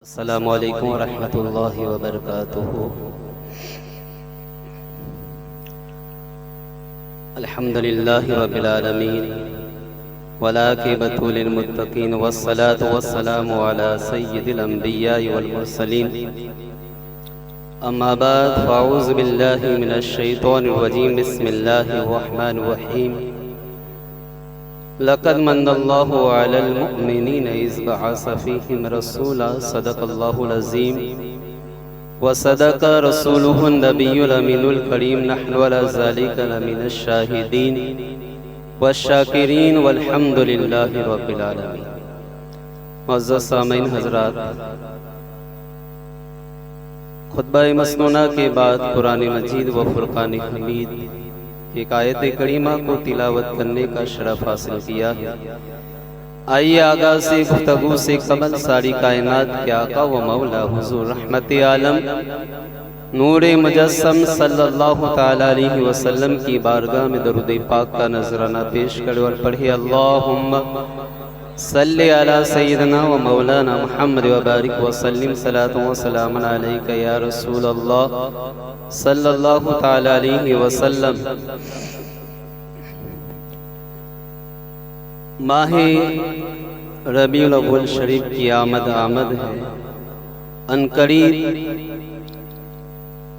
अस्सलामु अलैकुम वरहमतुल्लाहि वबरकातुहू। अल्हम्दुलिल्लाहि रब्बिल आलमीन वलाकिबतु लिल मुत्तकीन वस्सलातु वस्सलामु अला सय्यिदिल अंबियाइ वल मुरसलीन। अम्मा बाद फ़अऊज़ु बिल्लाहि मिनश शैतानिर रजीम। बिस्मिल्लाहिर रहमानिर रहीम। लक़द मन्नल्लाहु अलल मुअमिनीना इज़ बअस फ़ीहिम रसूला सदक़ल्लाहुल अज़ीम व सदक़ रसूलुहुन नबियुल अमीनुल करीम। नहनु अला ज़ालिका लमिनश शाहिदीन वश्शाकिरीन वल्हम्दुलिल्लाहि रब्बिल आलमीन। मुअज़्ज़ज़ सामीन हज़रात, खुतबा मसनूना के बाद कुरान मजीद व फुरक़ान हमीद एक आयत करीमा को तिलावत करने का शरफ हासिल किया है। आइए आगाज़ से गुफ्तगू से कबल सारी कायनात के आका व मौला हुज़ूर रहमत आलम नूरे मुजस्सम सल्लल्लाहु तआला अलैहि वसल्लम की बारगाह में दरूद पाक का नजराना पेश करे और पढ़े अल्लाहुम्मा सल्ली अला सय्यिदना व मौलाना मुहम्मद व बारिक व सल्लिम सलातु व सलामन अलैका या रसूल अल्लाह सल्लल्लाहु तआला अलैहि वसल्लम। माहे रबीउल अव्वल शरीफ की आमद है। अनकरीब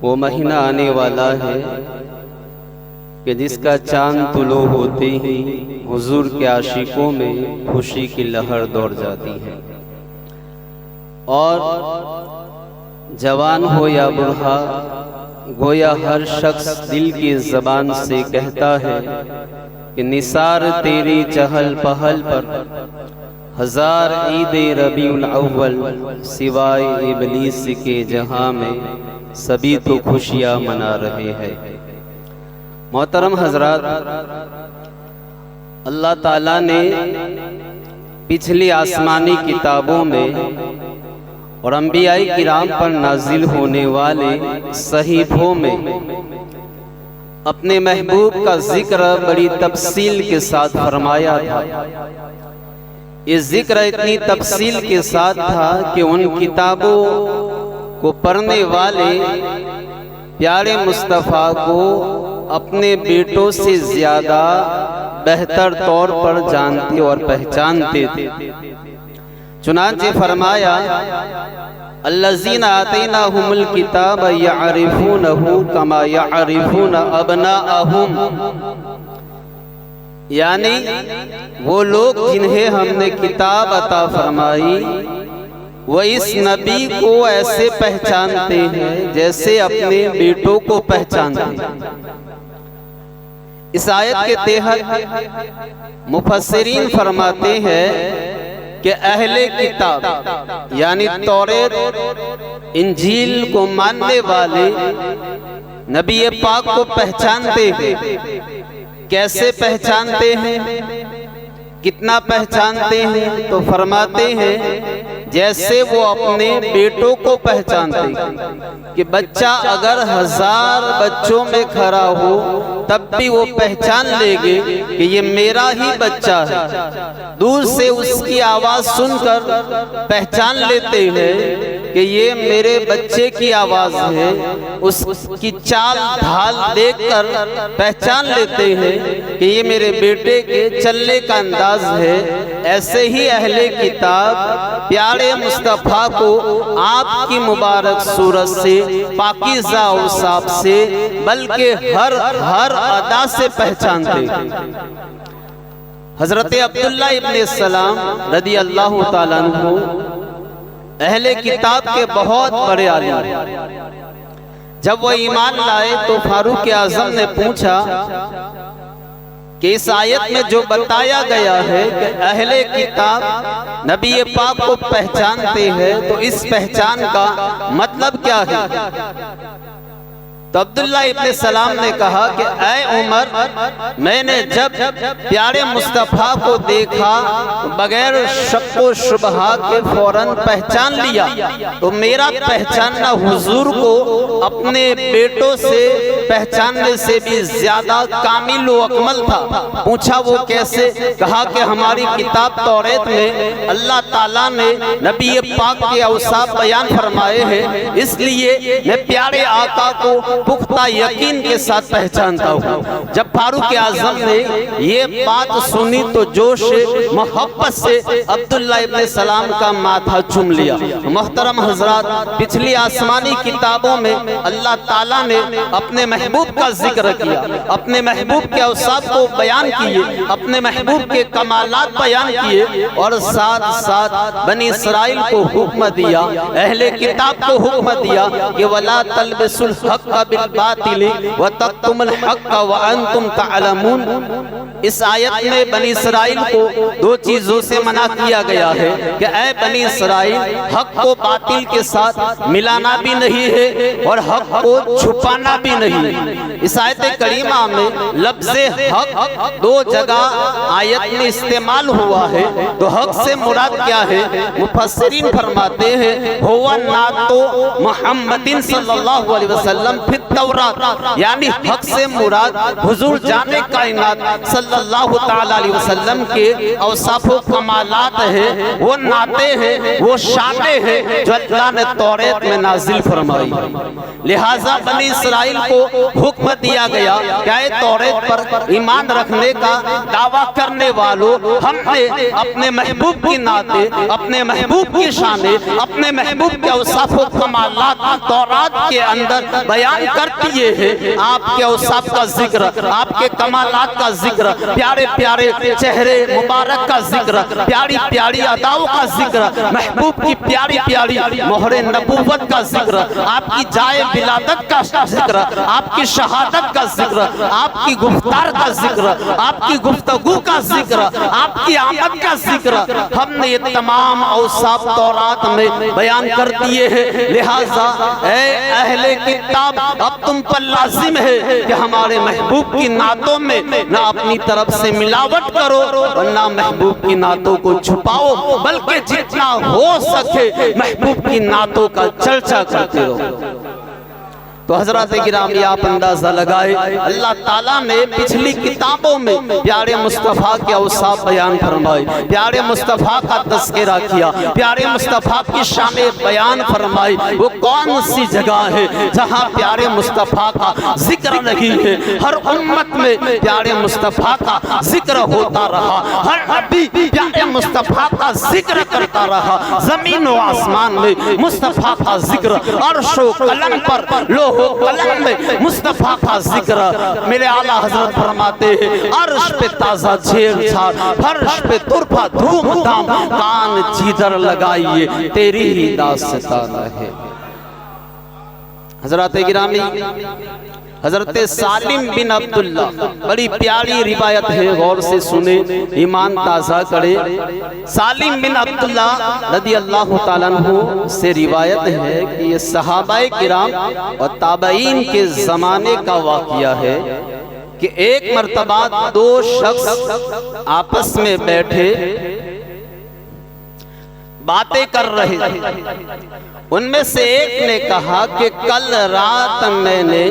वो महीना आने वाला है कि जिसका चांद तुलो होते ही हुजूर के आशिकों में खुशी की लहर दौड़ जाती है और जवान हो या बूढ़ा गोया हर शख्स दिल की ज़बान से कहता है कि निसार तेरी चहल पहल पर हजार ईद रबीउल अव्वल सिवाय इबलीस के जहां में सभी तो खुशियां मना रहे हैं। मोहतरम हजरात, अल्लाह ताला ने पिछली आसमानी किताबों में और अंबियाई किराम पर नाजिल होने वाले सहीफों में अपने महबूब का जिक्र बड़ी तफसील के साथ फरमाया था। ये जिक्र इतनी तफसील के साथ था कि उन किताबों को पढ़ने वाले प्यारे मुस्तफ़ा को अपने बेटों से ज्यादा बेहतर तौर पर जानते और पहचानते थे। चुनांचे फरमाया अल्लज़ीना आतैनाहुमुल किताब यअरिफूनहु कमा यअरिफून अबनाअहुम, यानी वो लोग जिन्हें हमने किताब अता फरमाई वो इस नबी को ऐसे पहचानते हैं जैसे अपने बेटों को पहचानते हैं। इस आयत के तहत मुफस्सिरीन फरमाते हैं कि अहले किताब यानी तौरात इंजील को मानने वाले नबी पाक को पहचानते हैं। कैसे पहचानते हैं, कितना पहचानते हैं? तो फरमाते हैं जैसे वो अपने बेटों को पहचानते हैं कि बच्चा अगर 1000 बच्चों में खड़ा हो तब भी वो पहचान लेंगे कि ये मेरा ही बच्चा है। दूर से उसकी आवाज सुनकर पहचान लेते हैं कि ये मेरे बच्चे की आवाज है। उसकी चाल ढाल देखकर पहचान लेते हैं कि ये मेरे बेटे के चलने का अंदाज है। ऐसे ही अहले किताब प्यारे मुस्तफ़ा को आपकी मुबारक सूरत से, पाकीज़ा औसाफ से, बल्कि हर अदा से पहचानते हैं। हजरत अब्दुल्ला इब्न सलाम रदी अल्लाह ताला अन्हु अहले किताब के बहुत बड़े आलिम। जब वो ईमान लाए तो फारूक आज़म ने पूछा कि इस आयत में जो बताया गया है कि अहले किताब नबी पाक को पहचानते हैं, तो इस पहचान का मतलब क्या है? तो अब्दुल्ला इब्न सलाम ने कहा कि ऐ उमर, मैंने जब प्यारे मुस्तफ़ा को देखा तो बगैर शक व शुबहा के फौरन पहचान लिया। तो मेरा पहचानना हुजूर को अपने बेटों से पहचानने से भी ज्यादा कामिल व अकमल था। पूछा वो कैसे? कहा कि हमारी किताब तौरेत में अल्लाह ताला ने नबी पाक के औसाफ बयान फरमाए हैं, इसलिए मैं प्यारे आका को पुख्ता यकीन के साथ पहचानता हूँ। जब फारूक आजम ने ये बात सुनी तो जोश मोहब्बत से अब्दुल्ला इब्ने सलाम का माथा चूम लिया। मोहतरम हजरात, पिछली आसमानी किताबों में अल्लाह ताला ने अपने महबूब का जिक्र किया, अपने महबूब के औसाफ को बयान किए, अपने महबूब के कमालात बयान किए और साथ साथ बनी इसराइल को हुक्म दिया, अहले किताब को हुक्म दिया कि वला तलबिसुल हक़्क़ बिल बातिल व तक्तुमुल हक़्क़ व अंतुम तअलमून। इस आयत में बनी इसराइल को दो चीजों से मना किया गया है कि ऐ बनी इसराइल, हक को बातिल के साथ मिलाना भी नहीं है और हक को छुपाना भी नहीं है। इस आयत करीमा में लफ्ज़े हक दो जगह आयत में इस्तेमाल हुआ है। तो हक से मुराद क्या है? मुफस्सिरीन फरमाते हैं हुवा नातो मुहम्मदिन सल्लल्लाहु अलैहि वसल्लम फित तौरात, यानी हक से मुराद हुजूर जाने कायनात सल्लल्लाहु ताला अलैहि वसल्लम के औसाफ़ो कमालात है, वो नाते हैं, वो शाने हैं जो अल्लाह ने तौरेत में नाजिल फरमाई। लिहाजा बनी इसराइल को हुक्म दिया गया क्या तौरेत पर ईमान रखने का दावा करने वालों, हमने अपने महबूब की नाते, अपने महबूब की शाने, अपने महबूब के औसाफ़ो कमालात तौरात के अंदर बयान कर दिए हैं। आपके औसाफ का जिक्र, आपके कमालात का जिक्र, प्यारे प्यारे चेहरे मुबारक का जिक्र, प्यारी प्यारी अदाओं का जिक्र, महबूब की प्यारी प्यारी मोहरे नबूवत का जिक्र, आपकी जाए विलादत का जिक्र, आपकी शहादत का जिक्र, आपकी गुफ्तार का जिक्र, आपकी गुफ्तगू का जिक्र, आपकी आमद का जिक्र, हमने ये तमाम औसाफ तौरात में बयान कर दिए हैं। लिहाजा ऐ अहले किताब, अब तुम पर लाजिम है कि हमारे महबूब की नातों में ना अपनी तरफ से मिलावट करो और ना महबूब की नातों को छुपाओ, बल्कि जितना हो सके महबूब की नातों का चर्चा करते रहो। तो हजरत गिराम आप अंदाजा लगाए, अल्लाह ताला ने पिछली किताबों में प्यारे मुस्तफ़ा के औसाफ बयान फरमाए, प्यारे मुस्तफ़ा का तज़किरा किया, प्यारे मुस्तफ़ा की शान बयान फरमाई। वो कौन सी जगह है जहाँ प्यारे मुस्तफ़ा का जिक्र नहीं है? हर उम्मत में प्यारे मुस्तफ़ा का जिक्र होता रहा, हर नबी प्यारे मुस्तफ़ा का जिक्र करता रहा। जमीन व आसमान में मुस्तफ़ा का जिक्र, अर्शो कलम पर लोह कलम में मुस्तफ़ा का जिक्र। मेरे आला हजरत फरमाते हैं अर्श पे ताज़ा छेड़छाड़, फर्श पे तुरफा धूमधाम, कान जिधर लगाइए तेरी ही दास्तान है। हजरत गिरामी हजरत सालिम बिन अब्दुल्ला, बड़ी प्यारी रिवायत है, गौर से सुने, ईमान ताज़ा करे। सालिम बिन अब्दुल्ला रदी अल्लाह ताला अन्हु से रिवायत है कि ये सहाबाए किराम और ताबईन के ज़माने का वाक़िया है कि एक मर्तबा दो शख्स आपस में बैठे बातें कर रहे थे। उनमें से एक ने कहा कि कल रात मैंने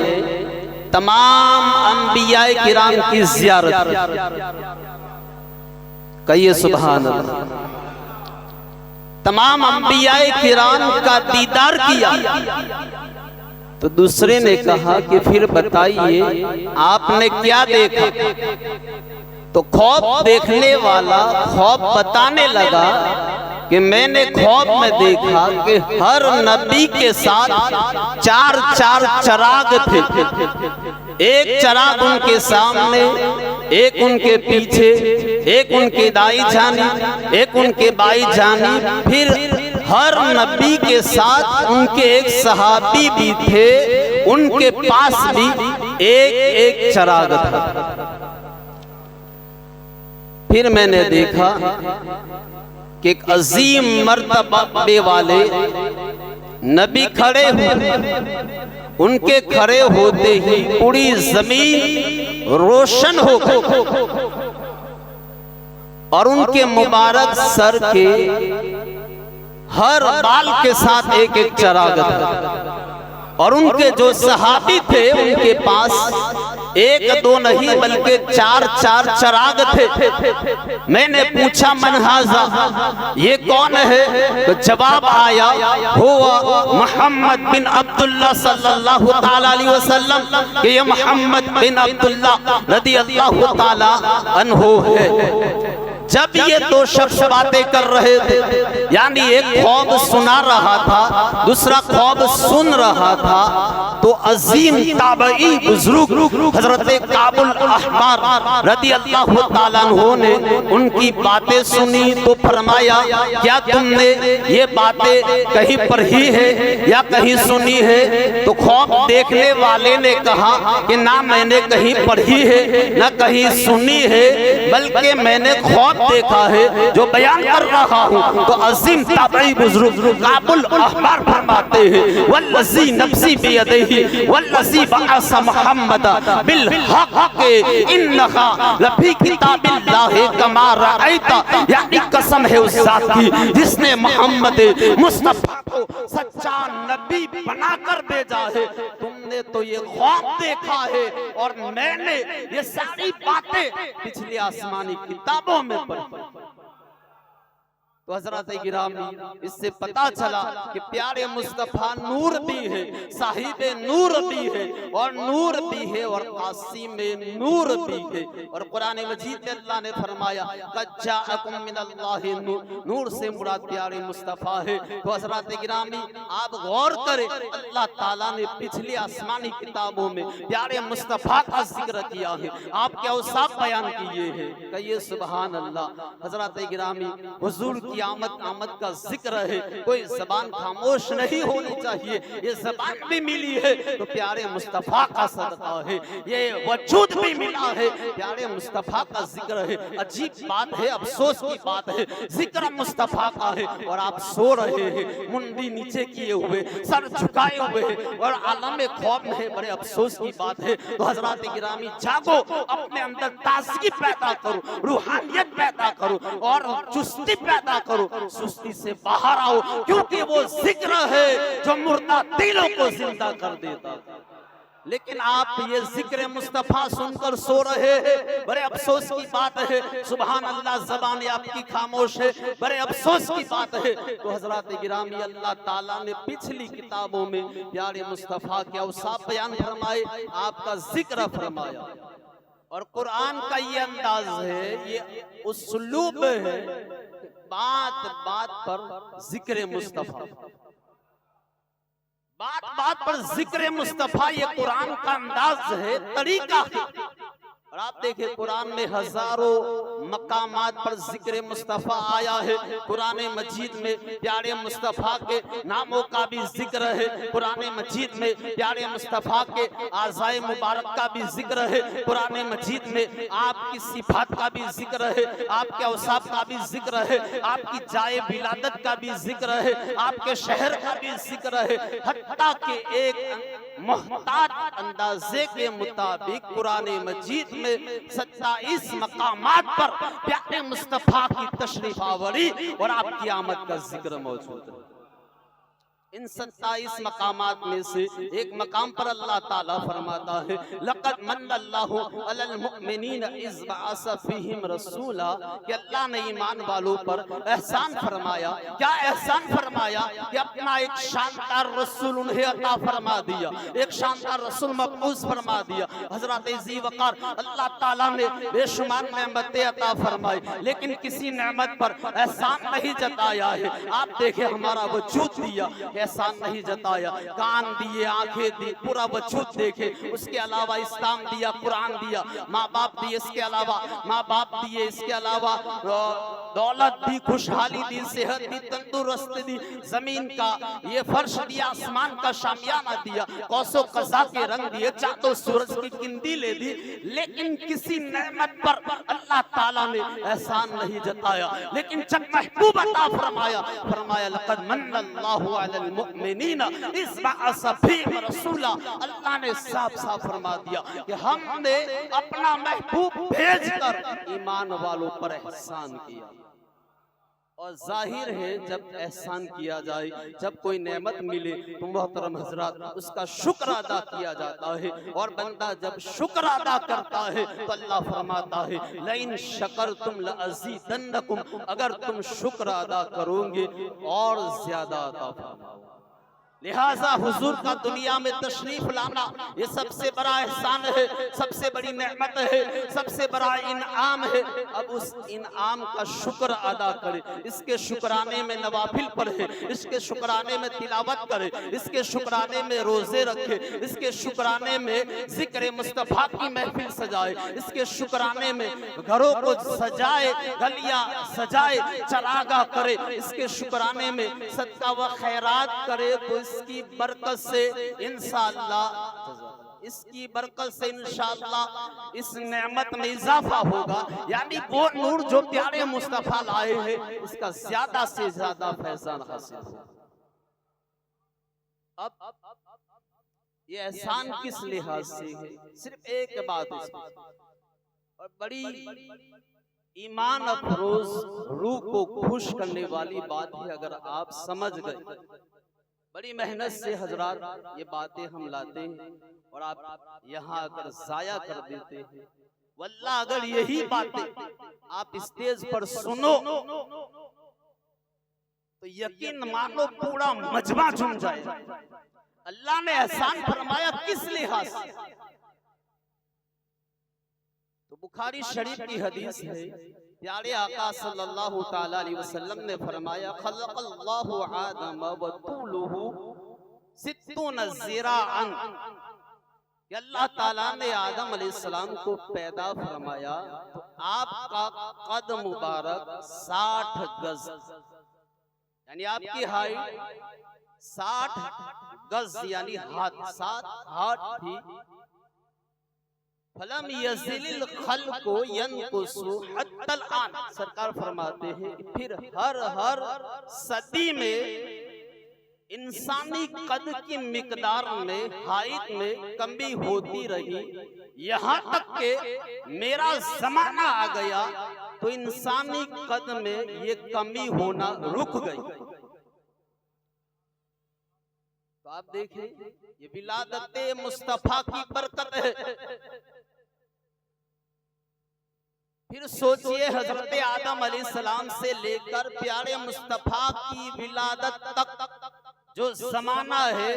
तमाम अंबियाए किराम की ज़ियारत की। कहिए सुभान अल्लाह। तमाम अंबियाए किराम का दीदार किया। तो दूसरे ने कहा कि फिर बताइए आपने क्या देखा? तो ख्वाब देखने वाला ख्वाब बताने लगा कि मैंने ख्वाब में देखा कि हर नबी के साथ चार चार चिराग थे। एक चिराग उनके सामने, एक उनके पीछे, एक उनके दाई जानी, एक उनके बाई जानी। फिर हर नबी के साथ उनके एक सहाबी भी थे, उनके पास भी एक एक चिराग था। फिर मैंने देखा कि एक अजीम मर्तबे वाले नबी खड़े हुए, उनके खड़े होते ही पूरी जमीन रोशन हो गई और उनके मुबारक सर के हर बाल के साथ एक एक चिराग था। और उनके जो सहाबी थे उनके पास एक दो नहीं बल्कि चार चार चराग थे। मैंने पूछा मन हाजा, ये कौन है? तो जवाब आया हुआ मोहम्मद बिन अब्दुल्ला सल्लल्लाहु ताला अलैहि वसल्लम, कि ये मोहम्मद बिन अब्दुल्ला रदी अल्लाह ताला अन्हु है। जब ये दो शख्स बातें कर रहे थे, यानी एक ख्वाब सुना रहा था, दूसरा ख्वाब सुन रहा था, तो अजीम ताबई बुजुर्ग हजरत काबुल अहबार रदी अल्लाह ताला अन्हु ने उनकी बातें सुनी तो फरमाया, क्या तुमने ये बातें कहीं पढ़ी है या कहीं सुनी है? तो ख्वाब देखने वाले ने कहा कि ना मैंने कहीं पढ़ी है ना कहीं सुनी है, बल्कि मैंने ख्वाब देखा है जो बयान कर रहा हूँ। तो अजीम ताबई बुजुर्ग काबुल अहबार फरमाते हैं, वल्लज़ी नफ्सी बियदिही वल्लज़ी बअस मुहम्मद बिल हक़ इन्नका लफी किताबिल्लाहि कमा रअयता, यानी कसम है उस जात की जिसने मोहम्मद मुस्तफा को सच्चा नबी बनाकर भेजा है। तुमने तो ये ख्वाब देखा है और मैंने ये सारी बातें पिछली आसमानी किताबों में पढ़ी। तो हजरत गिरामी, इससे पता चला कि प्यारे मुस्तफा नूर भी है, साहिबे नूर भी है, और नूर भी है और कासिम नूर भी है। और कुरान मजीद में अल्लाह ने फरमाया क़द जाअकुम मिनल्लाहि नूर, नूर से मुराद प्यारे मुस्तफा है। तो हजरत गिरामी आप गौर करें, अल्लाह ताला ने पिछली आसमानी किताबों में प्यारे मुस्तफा का जिक्र किया है, आपके औसाफ बयान किए हैं। कहिए सुभान अल्लाह। हजरत गिरामी हुजूर की आमद का जिक्र है, कोई जबान खामोश नहीं होनी चाहिए। ये जबान भी मिली है तो प्यारे मुस्तफा का सदका है, ये वजूद भी मिला है प्यारे मुस्तफा का जिक्र है। अजीब बात है, अफसोस की बात है, जिक्र मुस्तफा का है और आप सो रहे हैं मुंडी नीचे किए हुए, सर झुकाए हुए और आलम खौफ में है। बड़े अफसोस की बात है। तो हजरत गिरामी जागो, अपने अंदर ताजगी पैदा करो, रूहानियत पैदा करो और चुस्ती पैदा करो, सुस्ती से बाहर आओ, क्योंकि वो जिक्र है जो मुर्दा दिलों को जिंदा कर देता। लेकिन आप ये जिक्र मुस्तफा सुनकर सो रहे हैं, बड़े अफसोस की बात है। सुभान अल्लाह, ज़बान आपकी खामोश है, बड़े अफसोस की बात है। तो हजरत गिरामी, अल्लाह ताला ने पिछली किताबों में प्यारे मुस्तफा के औसाफ बयान फरमाए, आपका जिक्र फरमाया। और कुरान का ये अंदाज है, ये उसलूब है, बात बात पर जिक्र मुस्तफा, बात बात पर जिक्र मुस्तफा, ये कुरान का अंदाज है, तरीका है। और आप देखिए कुरान में हजारों मकामात पर जिक्र मुस्तफा आया है। कुरान मजीद में प्यारे मुस्तफा के नामों का भी जिक्र है, कुरान मजीद में प्यारे मुस्तफा के आज़ाए मुबारक का भी जिक्र है, कुरान मजीद में आपकी सिफात का भी जिक्र है, आपके औसाफ का भी जिक्र है, आपकी जाए विलादत का भी जिक्र है, आपके शहर का भी जिक्र है। हत्ता के एक मुहताज अंदाजे के मुताबिक कुरान मजीद में 27 मकामात पर प्यारे मुस्तफा की तशरीफ आवरी और आपकी आमद का जिक्र मौजूद है। इन 27 मकामात में से एक मकाम पर अल्लाह ताला फरमाता है, लक़द मन्नल्लाहु अलल मुमिनीन इज़ बअस फ़ीहिम रसूला, कि अल्लाह ने ईमान वालों पर एहसान फरमाया। क्या एहसान फरमाया? कि अपना एक शानदार रसूल उन्हें अता फरमा दिया, एक शानदार रसूल मबऊस फरमा दिया। हज़रत ज़ी वक़ार, अल्लाह ताला ने बेशुमार नेमतें अता फरमाई, लेकिन किसी नेमत पर एहसान नहीं जताया है। आप देखें, हमारा वजूद दिया, एहसान नहीं जताया, कान दिए, आंखें दी, पूरा वजूद देखे। उसके अलावा इस्लाम दिया, कुरान दिया, माँ बाप दिए, इसके अलावा माँ बाप दिए, इसके अलावा दौलत दी, खुशहाली दी, सेहत दी, तंदुरुस्ती दी, जमीन का ये फर्श दिया, आसमान का शामियाना दिया, कौसो कज़ा के रंग दिए, चाँदो सूरज की किंदीलें दी, लेकिन किसी नेमत पर अल्लाह ताला ने एहसान नहीं जताया। लेकिन जब महबूब अता फरमाया, फरमाया लक़द मन्नल्लाहु अलल मुमिनीन इज़ बअस फ़ीहिम रसूला, अल्लाह ने साफ साफ फरमा दिया कि हमने अपना महबूब भेजकर ईमान वालों पर एहसान किया। और जाहिर है जब एहसान किया जाए, जब कोई नेमत मिले तो मोहतरम हजरात उसका शुक्र अदा किया जाता है। और बंदा जब शुक्र अदा करता है तो अल्लाह फरमाता है लइन शकरतुम लअज़ीदन्नकुम, अगर तुम शुक्र अदा करोगे और ज्यादा अता फरमाऊंगा। लिहाजा हुजूर का दुनिया में तशरीफ लाना ये सबसे बड़ा एहसान है, सबसे बड़ी नेमत है, सबसे बड़ा इनाम है। अब उस इनाम का शुक्र अदा करे, इसके शुक्राने में नवाफिल पढ़े, इसके शुक्राने में तिलावत करे, इसके शुक्राने में रोजे रखे, इसके शुक्राने में जिक्र मुस्तफा की महफिल सजाए, इसके शुक्राने में घरों को सजाए, गलियां सजाए, चरागा करे, इसके शुक्राने में सदका व खैरात करे तो इसकी बरकत से इंशाअल्लाह, इसकी बरकत से इंशाअल्लाह इस नेमत में इजाफा होगा। यानी वो नूर जो प्यारे मुस्तफा लाए हैं इसका ज्यादा से ज्यादा फैजान हासिल होगा। अब ये एहसान किस लिहाज से है, सिर्फ एक बात इसमें और बड़ी ईमान अफरोज रूह को खुश करने वाली बात है, अगर आप समझ गए। बड़ी मेहनत से हजरात ये बातें हम लाते हैं और आप यहाँ आकर जाया कर देते हैं। वल्लाह अगर यही बातें आप स्टेज पर सुनो तो यकीन मानो पूरा मजमा झूम जाए। अल्लाह ने एहसान फरमाया किस लिहाज से? तो बुखारी शरीफ की हदीस है, प्यारे आका सल्लल्लाहु ताला अलैहि वसल्लम ने फरमाया खलक़ल्लाहु आदम व तूलुहु सित्तून ज़िराअन, अल्लाह ताला ने आदम अलैहिस्सलाम को पैदा फरमाया तो आपका कद मुबारक 60 गज, यानी आपकी हाइट 60 गज यानी हाथ 7 हाथ थी। फलम यज़िलिल खल्क़ु यनकुसु हत्तल आन, सरकार फरमाते हैं फिर हर सदी में इंसानी कद की मिकदार में, हाइट में कमी होती रही, यहाँ तक के मेरा जमाना आ गया तो इंसानी कद में ये कमी होना रुक गई। तो आप देखें ये विलादत मुस्तफा की बरकत है। फिर सोचिए हजरत आदम अलैहिस्सलाम से लेकर प्यारे मुस्तफा की विलादत तक जो जमाना है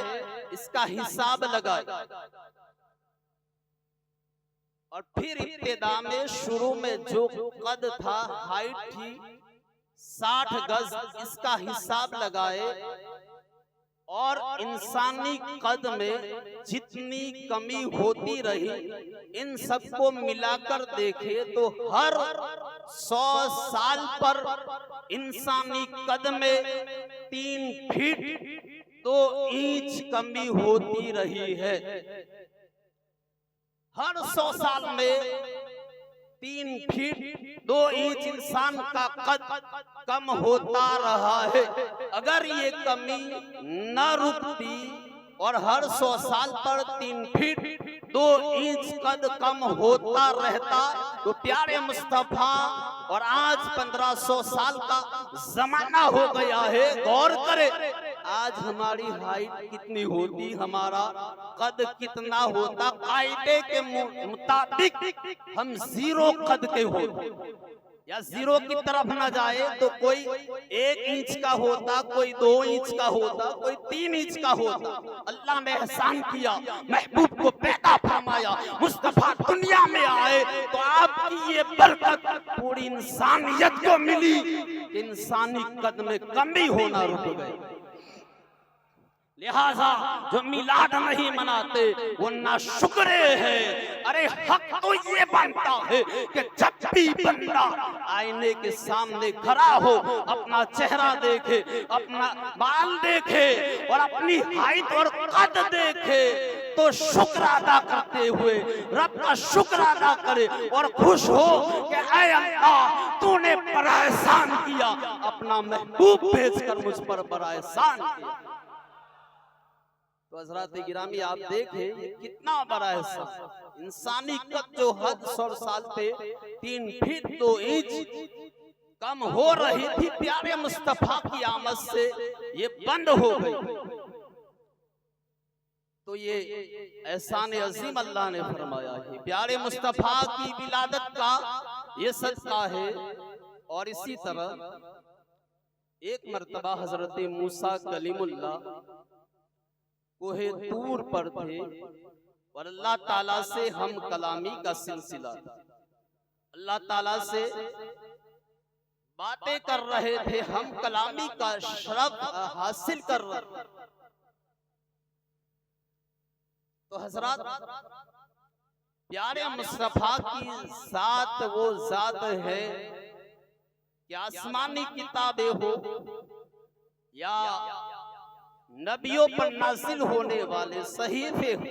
इसका हिसाब लगाए और फिर इब्तिदा में शुरू में जो कद था, हाइट थी 60 गज, इसका हिसाब लगाए और इंसानी कद में जितनी कमी होती रही इन सबको मिलाकर देखे तो हर 100 साल पर इंसानी कद में 3 फीट 2 इंच कमी होती रही है। हर 100 साल में 3 फीट 2 इंच इंसान का कद कम होता रहा है। अगर ये कमी न रुकती और हर 100 साल पर 3 फीट 2 इंच कद कम होता रहता तो प्यारे मुस्तफा और आज 1500 साल का जमाना हो गया है। गौर करे आज हमारी हाइट कितनी होती, हमारा कद कितना होता, कायदे के मुताबिक हम 0 कद के होते या 0 की तरफ न जाए तो कोई 1 इंच का होता, कोई 2 इंच का होता, कोई 3 इंच का होता। अल्लाह ने एहसान किया, महबूब को पैदा फरमाया, मुस्तफा दुनिया में आए तो आपकी ये बरकत पूरी इंसानियत को मिली, इंसानी कद में कमी होना रुक गई। लिहाजा जो मिलाद नहीं मनाते वो नाशुक्रे हैं। अरे हक तो ये बनता है कि जब भी बंदा आईने के सामने खड़ा हो, अपना चेहरा देखे, अपना बाल देखे और अपनी हाइट और कद देखे तो शुक्र अदा करते हुए रब का शुक्र अदा करे और खुश हो कि ऐ अल्लाह तूने बड़ा एहसान किया, अपना महबूब भेजकर मुझ पर बड़ा एहसान किया। तो हज़रात गिरामी आप देखें ये कितना बड़ा एहसान। इंसानी कद जो हद 100 साल पे 3 फीट 2 इंच कम हो रही थी प्यारे मुस्तफा की आमद से ये बंद हो गई। तो ये एहसान अजीम अल्लाह ने फरमाया है, प्यारे मुस्तफा की विलादत का ये सदका है। और इसी तरह एक मर्तबा हजरत मूसा कलीमुल्लाह कोहे तूर पर थे और अल्लाह ताला से हम कलामी का सिलसिला, अल्लाह ताला से बातें कर रहे थे, हम कलामी का शरफ हासिल कर रहे। तो हजरत प्यारे मुस्तफा की साथ वो जात है कि आसमानी किताबें हो या नबियों पर नाजिल होने वाले सहीफे हो,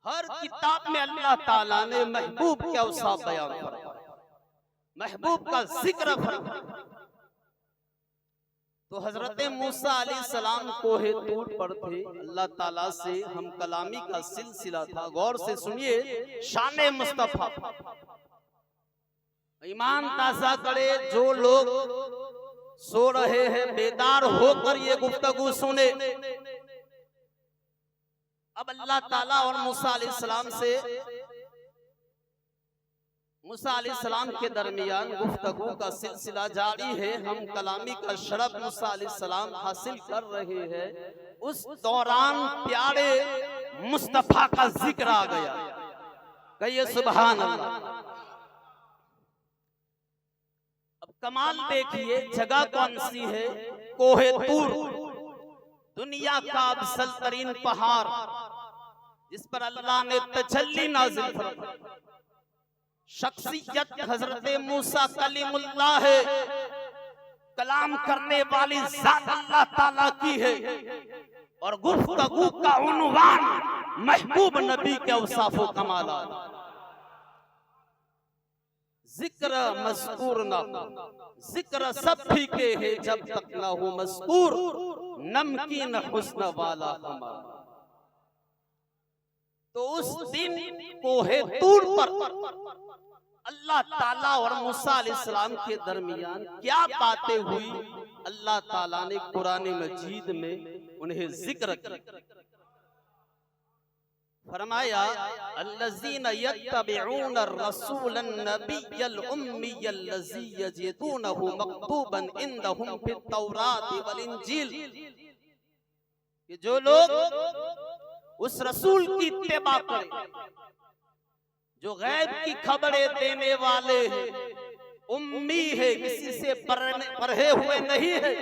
हर किताब में अल्लाह ताला ने महबूब के औसाफ बयान फरमाया, महबूब का जिक्र फरमाया। तो हजरत मूसा अलैहिस्सलाम कोहे तूर पर थे, अल्लाह ताला से हम कलामी का सिलसिला था। गौर से सुनिए शान मुस्तफा, ईमान ताज़ा करे। जो लोग सो रहे हैं बेदार होकर ये गुफ्तगू सुने। अब अल्लाह ताला और मूसा अलैहिस्सलाम के दरमियान गुफ्तगू का सिलसिला जारी है। हम कलामी का शरफ मूसा अलैहिस्सलाम हासिल कर रहे हैं। उस दौरान प्यारे मुस्तफा का जिक्र आ गया। कहिए सुभान अल्लाह। अब कमाल देखिए, जगह कौन सी है? कोहे तूर, दुनिया का अफजल तरीन पहाड़, जिस पर अल्लाह ने तजल्ली नाज़िल फरमाई। शख्सियत हजरत मूसा कलीमुल्लाह है, कलाम करने वाली जात अल्लाह ताला की है। और गुफ्तगू का उन्वान महबूब नबी के औसाफ व कमालात। जिक्र मज़कूर ना, जिक्र सब फीके है जब तक ना हो मज़कूर, नमकीन हुस्न वाला हमारा। तो उस दिन कोहे तूर पर अल्लाह ताला और मूसा अलैहिस्सलाम के दरमियान क्या बातें हुई, अल्लाह ताला ने कुरान मजीद में उन्हें जिक्र किया। फरमाया अल्लज़ीना यत्तबिऊना रसूलन नबिय्यल उम्मियल्लज़ी यजिदूनहु मक्तूबन इंदहुम फित तौरात वल इंजील, कि जो लोग उस रसूल की इत्तिबा करें जो गैब की खबरें देने वाले हैं, उम्मी है, किसी से पढ़े हुए नहीं है।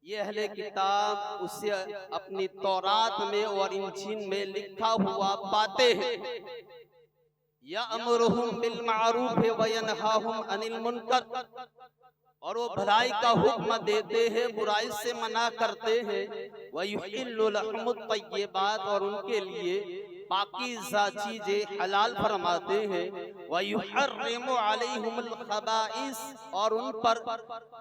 ये अहले किताब उसे अपनी तौरात में और इंजील में लिखा हुआ पाते हैं। यअमुरुहुम बिल मारूफ व यनहाहुम अनिल मुनकर, और वो भलाई का हुक्म देते हैं, बुराई से मना करते हैं। व युहिल्लु लहुमुत तय्यिबात, और उनके लिए पाकीज़ा चीजें हलाल फरमाते हैं। व युहर्रिमु अलैहिमुल खबाइस, और उन पर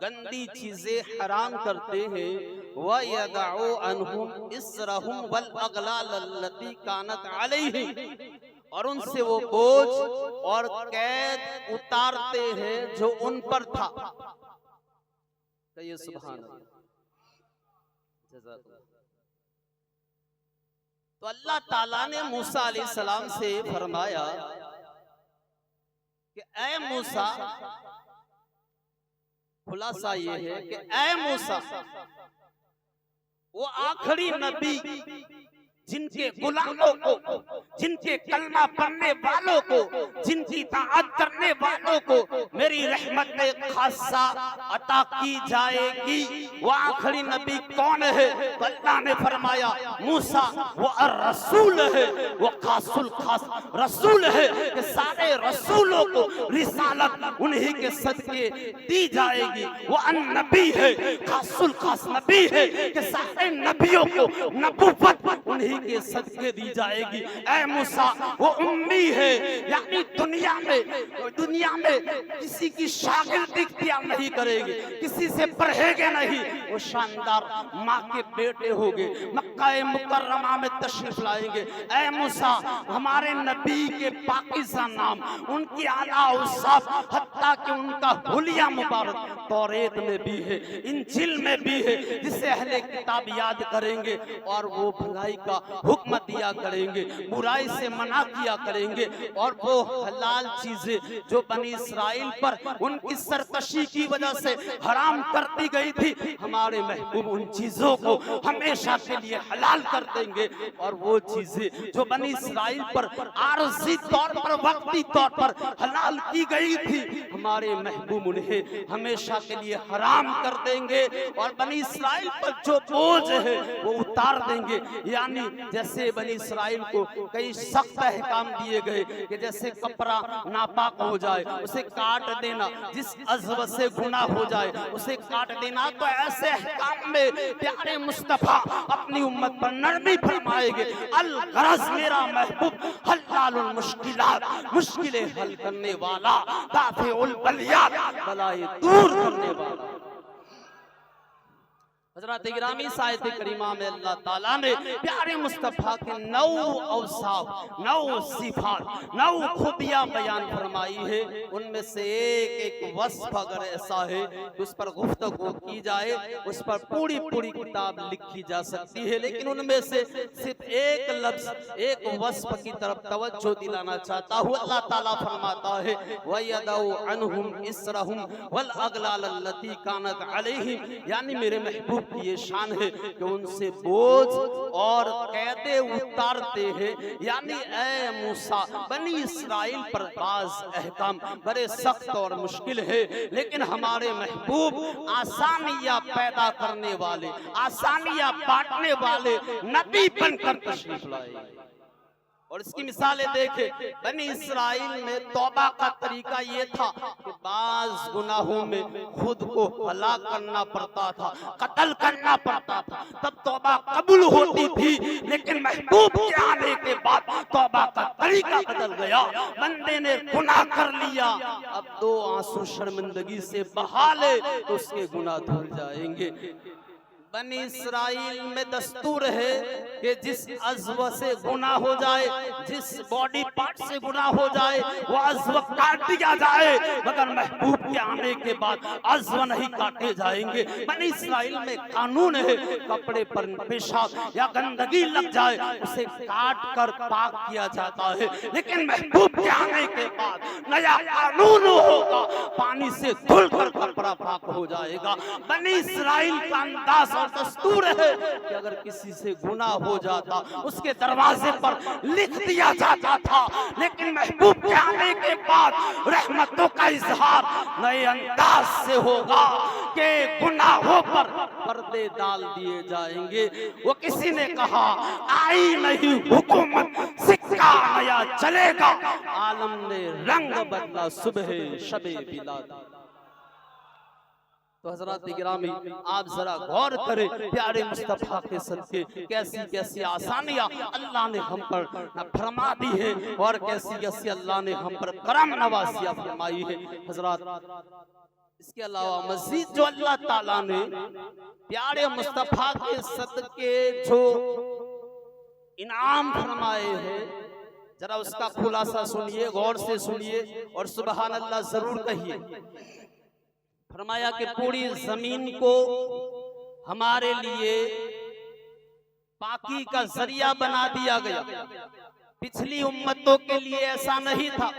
गंदी चीजें हराम करते हैं। व यदउ अन्हुम इसरहुम वल अगलाल अल्लती कानत अलैहिम, और उनसे वो बोझ और कैद उतारते हैं जो उन पर था। कहिए सुभान अल्लाह। तो अल्लाह ताला ने मूसा अलैहिस्सलाम से फरमाया कि ऐ मूसा, खुलासा ये है कि ऐ मूसा, वो आखिरी नबी जिनके गुलामों को, जिनके कलमा पढ़ने वालों को, जिनकी ताअत करने वालों को मेरी रहमत खासा अता की जाएगी, वो आखिरी नबी कौन है? तो अल्लाह ने फरमाया मूसा वो रसूल है, वो खासुल खास रसूल है कि सारे रसूलों को रिसालत उन्हीं के सदके दी जाएगी। वो नबी है, खासुल खास नबी है कि सारे नबियों को नबूवत उन्हीं के सदके दी जाएगी। ऐ मूसा वो उम्मी है, यानी दुनिया में किसी की शागिर्दी इख्तियार नहीं करेगी, किसी से पढ़ेगे नहीं, वो शानदार माँ के बेटे होंगे, मक्का मुकर्रमा में तशरीफ लाएंगे। ऐ मूसा हमारे नबी के पाकीज़ा नाम, उनकी आला औसाफ, हत्ता कि उनका हुलिया मुबारक तौरेत में भी है, इंजिल में भी है, जिसे अहले किताब याद करेंगे और वो भलाई का हुक्म दिया करेंगे, बुराई से मना किया करेंगे। और वो हलाल चीजें जो बनी इस्राइल पर उनकी सरकशी की वजह से हराम कर दी गई थी, हमारे महबूब उन चीजों को हमेशा के लिए हलाल कर देंगे। और वो चीजें जो बनी इस्राइल पर आरजी तौर पर, वक्ती तौर पर हलाल की गई थी, हमारे महबूब उन्हें हमेशा के लिए हराम कर देंगे और बनी इस्राइल पर जो बोझ है वो उतार देंगे। यानी जैसे बनी इस्राइल को कई सख्त अहकाम दिए गए कि जैसे कपड़ा नापाक हो जाए उसे काट देना, जिस अज़ब से गुनाह हो जाए उसे काट देना, तो ऐसे अहकाम में प्यारे मुस्तफा अपनी उम्मत पर नरमी फरमाएंगे। अल गरज मेरा महबूब हल्लालुल मुश्किलात, मुश्किलें हल करने वाला, दाफिउल बलियात, बलाए दूर करने वाला। हज़रत गिरामी साहिब करीमा में अल्लाह ताला ने प्यारे मुस्तफ़ा के 9 औसाफ, 9 सिफात, 9 खूबियां बयान फरमाई है। उनमें से एक वस्फ अगर ऐसा है कि उस पर गुफ्तगू की जाए, उस पर पूरी किताब लिखी जा सकती है, लेकिन उनमें से सिर्फ एक लफ्ज, एक वस्फ की तरफ तवज्जो दिलाना चाहता हूँ। अल्लाह ताला फरमाता है वयदउ अन्हुम इसरहुम वल अगलाल अल्लती कानत अलैहिम, यानी मेरे महबूब की ये शान है कि उनसे बोझ और कैदे उतारते हैं। यानी ऐ मूसा बनी इस्राइल पर बाज़ अहकाम बड़े सख्त और मुश्किल है, लेकिन हमारे महबूब आसानियां पैदा करने वाले, आसानियां बांटने वाले नबी बनकर तशरीफ लाए। और इसकी मिसालें देखे, बनी इस्राइल में तौबा का तरीका ये था कि बाज़ गुनाहों में खुद को हलाक करना पड़ता था, कत्ल करना पड़ता था, तब तौबा कबूल होती थी। लेकिन महबूब के आने के बाद तौबा का तरीका बदल गया, बंदे ने गुनाह कर लिया, अब 2 आंसू शर्मिंदगी से बहा ले तो उसके गुनाह धुल जाएंगे। बनी इस्राइल में दस्तूर है कि जिस अज़्व से गुनाह हो जाए, जिस बॉडी पार्ट से गुनाह हो जाए, वो अज़्व काट दिया जाए, मगर महबूब के आने के बाद अज़्व नहीं काटे जाएंगे। बनी इस्राइल में कानून है, कपड़े पर पेशाब या गंदगी लग जाए उसे काट कर पाक किया जाता है, लेकिन महबूब के आने के बाद नया कानून होगा, पानी से धुल कर कपड़ा पाक हो जाएगा। बनी इस्राइल का अंदाज और दस्तूर है कि अगर किसी से गुनाह हो जाता उसके दरवाजे पर लिख दिया जाता था, लेकिन महबूब के आने के बाद रहमतों का इजहार नए अंदाज से होगा कि गुनाहों पर पर्दे डाल दिए जाएंगे। वो किसी ने कहा आई नहीं हुकूमत, सिक्का नया चलेगा, आलम ने रंग बदला सुबह शबे बिलाद। तो हज़रात गिरामी आप जरा गौर करें, प्यारे मुस्तफ़ा के सदके कैसी कैसी आसानियां अल्लाह ने हम पर फरमा दी है और कैसी कैसी अल्लाह ने हम पर करम नवाजियां फरमाई है। हज़रात इसके अलावा मज़ीद जो अल्लाह ताला ने प्यारे मुस्तफ़ा के सदके जो इनाम फरमाए हैं, जरा उसका खुलासा सुनिए, गौर से सुनिए और सुबहान अल्लाह जरूर कहिए। फरमाया कि पूरी जमीन को हमारे लिए पाकी का जरिया बना दिया गया। पिछली उम्मतों के लिए ऐसा नहीं था।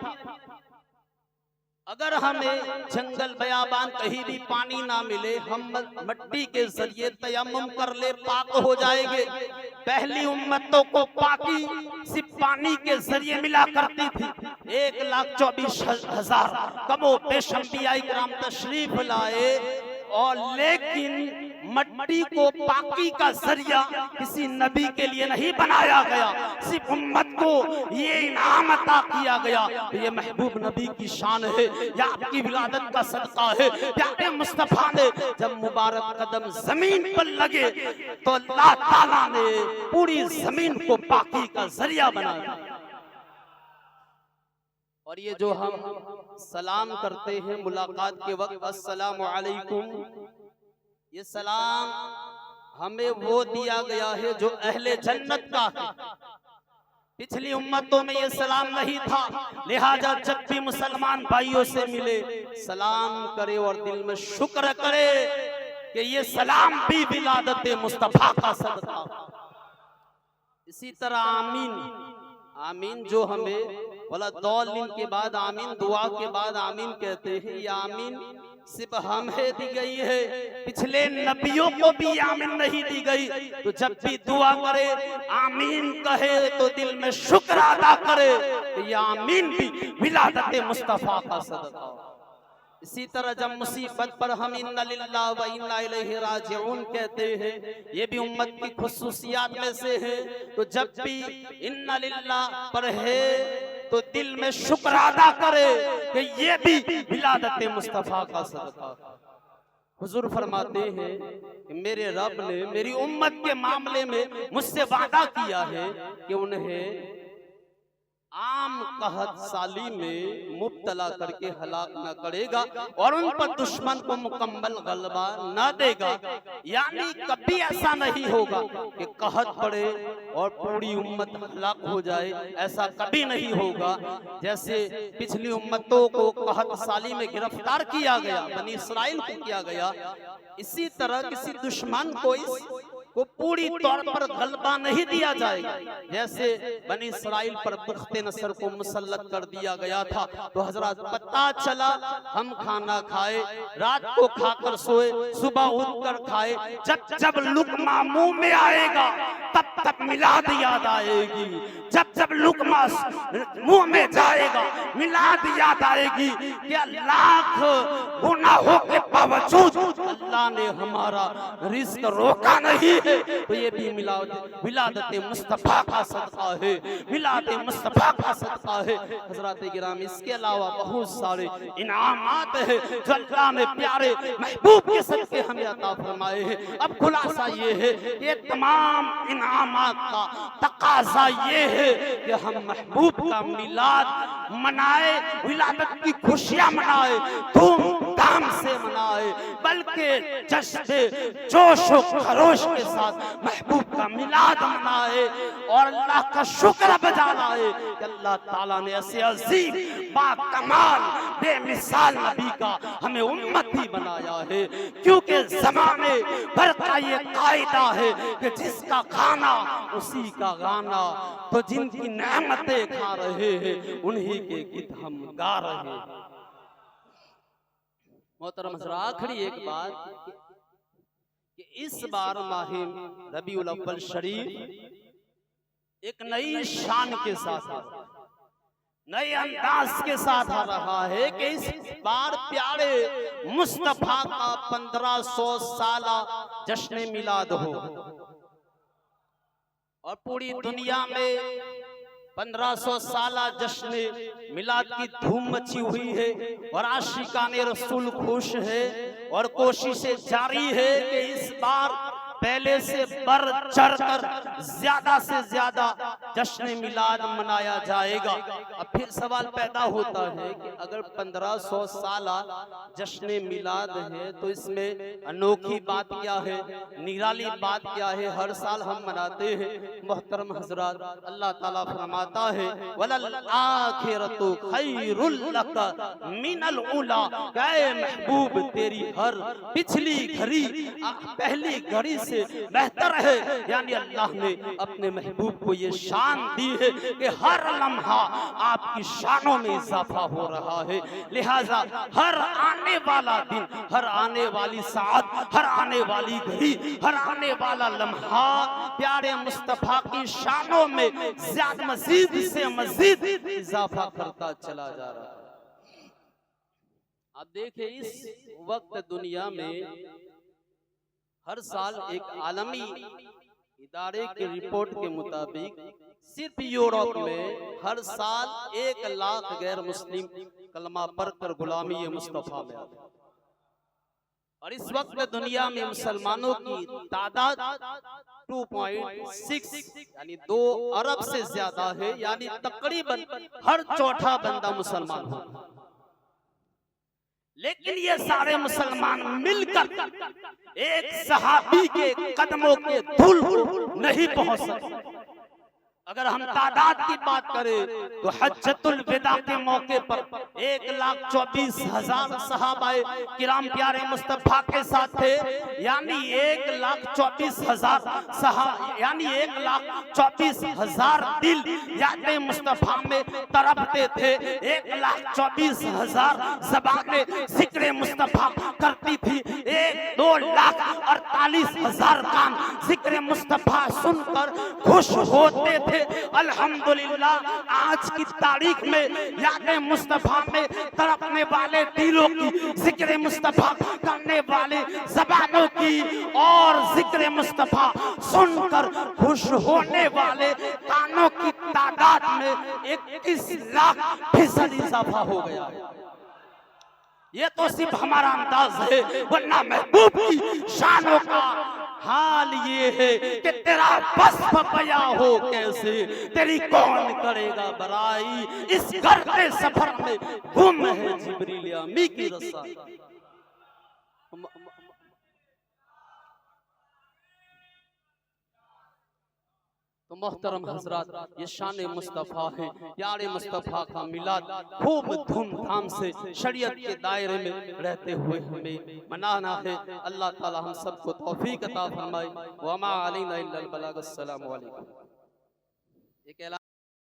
अगर हमें जंगल बयाबान कहीं भी पानी ना मिले, हम मिट्टी के जरिए तयम्मुम कर ले, पाक हो जाएंगे। पहली उम्मतों को पाकी सिर्फ पानी के जरिए मिला करती थी। 1,24,000 कमो पेश अंबिया इकराम तशरीफ लाए और लेकिन मट्टी को पाकी का जरिया किसी नबी के लिए नहीं बनाया गया, सिर्फ उम्मत को ये इनाम अता किया गया। ये महबूब नबी की शान है, या आपकी विलादत का सदका है। प्यारे मुस्तफा ने जब मुबारक कदम जमीन पर लगे तो अल्लाह ताला ने पूरी जमीन को पाकी का जरिया बनाया। और ये जो हम सलाम करते हैं मुलाकात के वक्त, अस्सलामु अलैकुम, ये सलाम हमें वो दिया गया है जो अहले जन्नत का है। पिछली उम्मतों में ये सलाम नहीं था, लिहाजा जब भी मुसलमान भाइयों से मिले सलाम करे और दिल में शुक्र करे कि ये सलाम भी विलादत मुस्तफा का सदका। इसी तरह आमीन, आमीन जो हमें वाला दौलिन के बाद आमीन, दुआ के बाद आमीन कहते हैं, ये आमीन सिर्फ हमें दी गई है, पिछले नबियों को भी आमीन नहीं दी गई। तो जब भी दुआ करे आमीन कहे तो दिल में शुक्र अदा करे, तो ये आमीन भी विलादत मुस्तफा का सदका। इसी तरह जब मुसीबत पर हम इन्ना लिल्लाहि व इन्ना इलैहि राजिऊन कहते हैं, ये भी उम्मत की खुसूसियात में से है। तो जब भी इन्ना लिल्लाह पर है तो दिल में शुक्र अदा करे कि ये भी विलादत मुस्तफा का सदका। हुजूर फरमाते हैं कि मेरे रब ने मेरी उम्मत के मामले में मुझसे वादा किया है कि उन्हें आम कहत साली में मुब्तला करके हलाक न करेगा और उन पर दुश्मन को मुकम्मल गलबा न देगा। यानी कभी ऐसा नहीं होगा कि कहत पड़े और पूरी उम्मत हलाक हो जाए, ऐसा कभी नहीं होगा। जैसे पिछली उम्मतों को कहत साली में गिरफ्तार किया गया, बनी इसराइल को किया गया, इसी तरह किसी दुश्मन को पूरी तौर पर गलबा नहीं दिया जाएगा। जैसे बनी इसराइल पर बुख्ते नसर को मुसल्लत कर दिया गया था, तो हजरत पता चला हम खाना खाए, रात को खाकर सोए, सुबह उठकर खाए, जब जब लुकमा मुंह में आएगा तब तब मिलाद याद आएगी, जब जब लुकमा मुंह में जाएगा मिलाद याद आएगी कि लाख गुनाहों के बावजूद अल्लाह ने हमारा रिज़्क रोका नहीं है। तो ये भी विलादत मुस्तफा का सदका है, विलादत मुस्तफा का सदका है। हजरत गिरामी, इसके अलावा बहुत सारे इनामात है जो अल्लाह ने प्यारे महबूब के सदके हमें अता फरमाए हैं। अब खुलासा ये है कि तमाम इनामात का तकाजा ये है कि हम महबूब का मिलाद मनाए, विलादत की खुशियां मनाए, धूमधाम से मनाए, बल्कि जश्न जोश और खरोश के साथ महबूब का मिलाद मनाए और अल्लाह का शुक्र बजा लाए कि अल्लाह ताला ने ऐसे अजीम बाकमाल बेमिसाल नबी का हमें उम्मती बनाया है। क्योंकि जमाने भर का ये कायदा है कि जिसका खाना उसी का गाना, तो जिनकी नेमतें खा रहे हैं उन्हीं के गीत हम गा रहे हैं। मोहतरम हज़रात, आखिरी एक बात कि इस बार माहिम रबीउल अव्वल शरीफ एक नई शान के साथ, नए अंदाज के साथ आ रहा है कि इस बार प्यारे मुस्तफा का 1500 साला जश्न मिलाद हो और पूरी दुनिया में 1500 साला जश्न मिलाद की धूम मची हुई है और आशिकाने रसूल खुश है और कोशिशें जारी है कि इस बार पहले से बढ़ चढ़कर ज्यादा से ज्यादा जश्न मिलाद मनाया जाएगा। अब फिर सवाल पैदा होता है कि अगर 1500 साला जश्न मिलाद है तो इसमें अनोखी बात क्या है, निराली बात क्या है, हर साल हम मनाते हैं। मोहतरम हजरात, अल्लाह ताला फरमाता है वलल आखिरतु खैरुल लका मिनल उला, ऐ महबूब तेरी हर पिछली घड़ी पहली घड़ी से बेहतर है। यानी अल्लाह ने अपने महबूब को ये शान दी है कि हर लम्हा आपकी शानों में इजाफा हो रहा है। लिहाजा हर आने वाला दिन, हर आने वाली साथ, हर आने वाली घड़ी, हर आने वाला लम्हा प्यारे मुस्तफा की शानों में ज्यादा मजीद से मजीद इजाफा करता चला जा रहा है। आप देखिए इस वक्त दुनिया में हर साल एक आलमी इदारे की रिपोर्ट के मुताबिक सिर्फ यूरोप में हर साल 1 लाख गैर मुस्लिम कलमा पढ़कर गुलामी मुस्तफा में आते हैं। और इस वक्त दुनिया में मुसलमानों की तादाद 2.6 यानी 2 अरब से ज्यादा है, यानी तकरीबन हर चौथा बंदा मुसलमान हो। लेकिन ये सारे मुसलमान मिलकर एक सहाबी के कदमों के धूल नहीं पहुंच सकते। अगर हम तादाद की बात करें तो हज्जतुल विदा के मौके पर 1,24,000 सहाबाए किराम प्यारे मुस्तफा के साथ थे, यानी 1,24,000 यानी 1,24,000 दिल याद मुस्तफा में तड़पते थे। 1,24,000 ज़बानें जिक्र मुस्तफा करती थी। 2,48,000 कान जिक्र मुस्तफा सुनकर खुश होते थे। अल्हम्दुलिल्लाह आज की तारीख में याद मुस्तफा में तड़पने वाले दिलों की, जिक्र मुस्तफा करने वाले ज़बानों की और जिक्र मुस्तफा सुनकर खुश होने वाले कानों की तादाद में 21 लाख% इजाफा हो गया है। ये तो सिर्फ हमारा अंदाज है, वरना महबूब की शानों का हाल ये है कि तेरा वस्फ बया हो कैसे, तेरी कौन करेगा बराई। इस घर के सफर में गुम है जिब्रील अमी की रसा। तो मोहतरम हजरात, ये शान मुस्तफ़ा है। यार मुस्तफ़ा का मिलाद खूब धूमधाम से शरीयत के दायरे में रहते हुए हमें मनाना है। अल्लाह ताला हम सबको तौफीक अता फरमाए। वमा अलैना इल्लल बलाग। अस्सलामु अलैकुम।